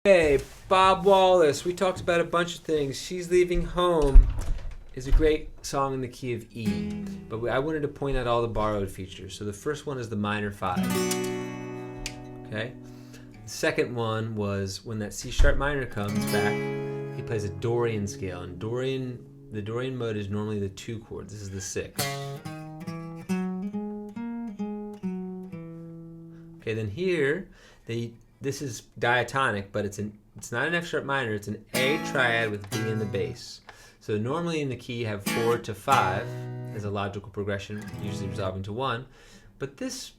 Hey, Bob Wallis. We talked about a bunch of things. She's Leaving Home is a great song in the key of E, but I wanted to point out all the borrowed features. So the first one is the minor 5. Okay? The second one was when that C sharp minor comes back, he plays a Dorian scale, and the Dorian mode is normally the 2 chord. This is the 6. Okay, then here this is diatonic, but it's not an F sharp minor, it's an A triad with B in the bass. So normally in the key you have 4 to 5 as a logical progression, usually resolving to 1. But this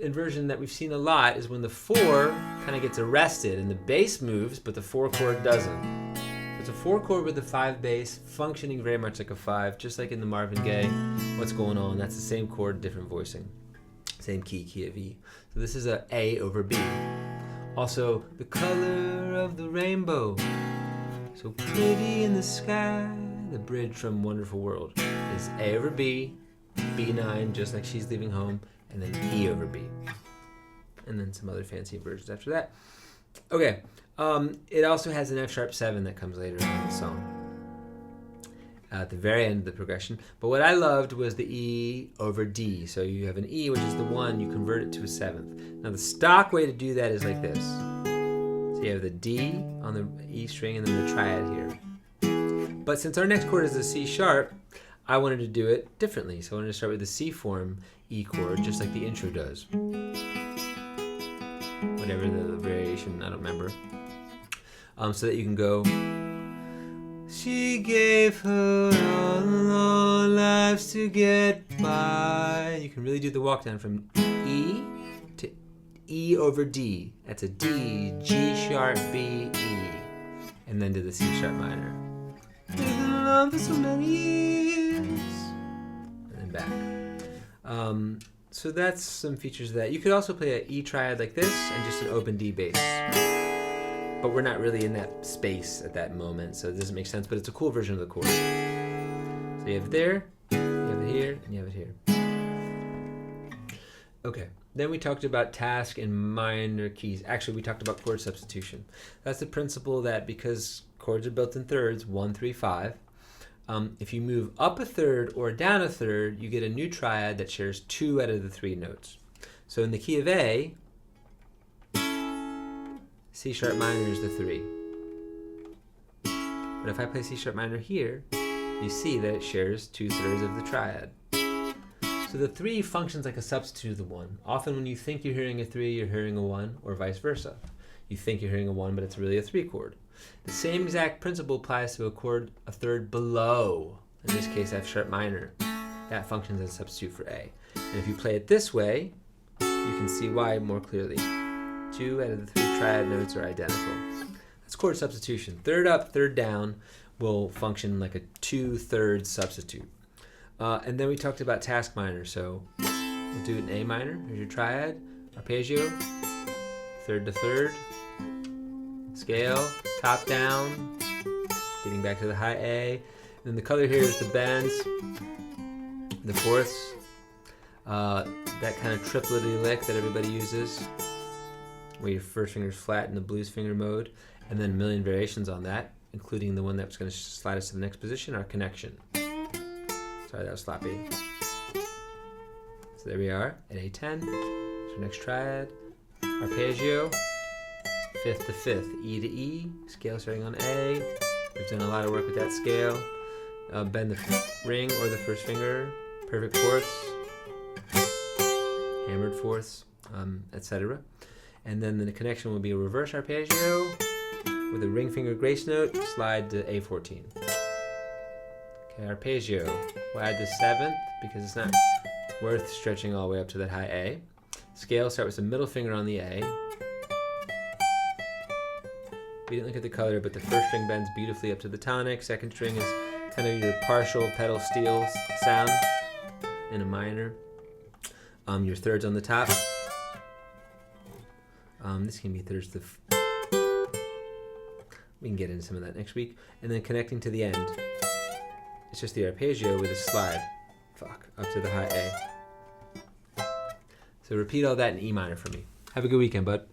inversion that we've seen a lot is when the 4 kind of gets arrested and the bass moves, but the 4 chord doesn't. So it's a 4 chord with a 5 bass, functioning very much like a 5, just like in the Marvin Gaye, What's Going On? That's the same chord, different voicing. Same key of E. So this is a A over B. Also, the color of the rainbow, so pretty in the sky. The bridge from Wonderful World is A over B, B9, just like She's Leaving Home, and then E over B. And then some other fancy versions after that. Okay, it also has an F sharp 7 that comes later on in the song at the very end of the progression. But what I loved was the E over D. So you have an E, which is the 1, you convert it to a 7th. Now the stock way to do that is like this. So you have the D on the E string and then the triad here. But since our next chord is the C sharp, I wanted to do it differently. So I wanted to start with the C form E chord, just like the intro does. Whatever the variation, I don't remember. So that you can go, she gave her all lives to get by. You can really do the walk down from E to E over D. That's a D, G sharp, B, E. And then to the C sharp minor. Been in love for so many years. And then back. So that's some features of that. You could also play an E triad like this and just an open D bass. But we're not really in that space at that moment, so it doesn't make sense, but it's a cool version of the chord. So you have it there, you have it here, and you have it here. Okay, then we talked about TASC and minor keys. Actually, we talked about chord substitution. That's the principle that because chords are built in thirds, 1, 3, 5, if you move up a third or down a third, you get a new triad that shares 2 out of the 3 notes. So in the key of A, C sharp minor is the 3. But if I play C sharp minor here, you see that it shares 2/3 of the triad. So the 3 functions like a substitute of the 1. Often when you think you're hearing a 3, you're hearing a 1, or vice versa. You think you're hearing a 1, but it's really a 3 chord. The same exact principle applies to a chord a third below, in this case F sharp minor. That functions as a substitute for A. And if you play it this way, you can see why more clearly. 2 out of the 3 triad notes are identical. That's chord substitution. Third up, third down will function like a 2/3 substitute. And then we talked about TASC minor. So we'll do an A minor. Here's your triad, arpeggio, third to third, scale, top down, getting back to the high A. And then the color here is the bends, the fourths, that kind of tripletty lick that everybody uses, where your first finger is flat in the blues finger mode, and then a million variations on that, including the one that's going to slide us to the next position, our connection. Sorry, that was sloppy. So there we are at A10. So next triad, arpeggio, 5th to 5th, E to E, scale starting on A. We've done a lot of work with that scale. Bend the ring or the first finger, perfect fourths, hammered fourths, etc. And then the connection will be a reverse arpeggio with a ring finger grace note, slide to A14. Okay, arpeggio. We'll add the 7th because it's not worth stretching all the way up to that high A. Scale, start with the middle finger on the A. We didn't look at the color, but the first string bends beautifully up to the tonic. Second string is kind of your partial pedal steel sound in a minor. Your thirds on the top. This can be thirds to... We can get into some of that next week. And then connecting to the end. It's just the arpeggio with a slide. Up to the high A. So repeat all that in E minor for me. Have a good weekend, bud.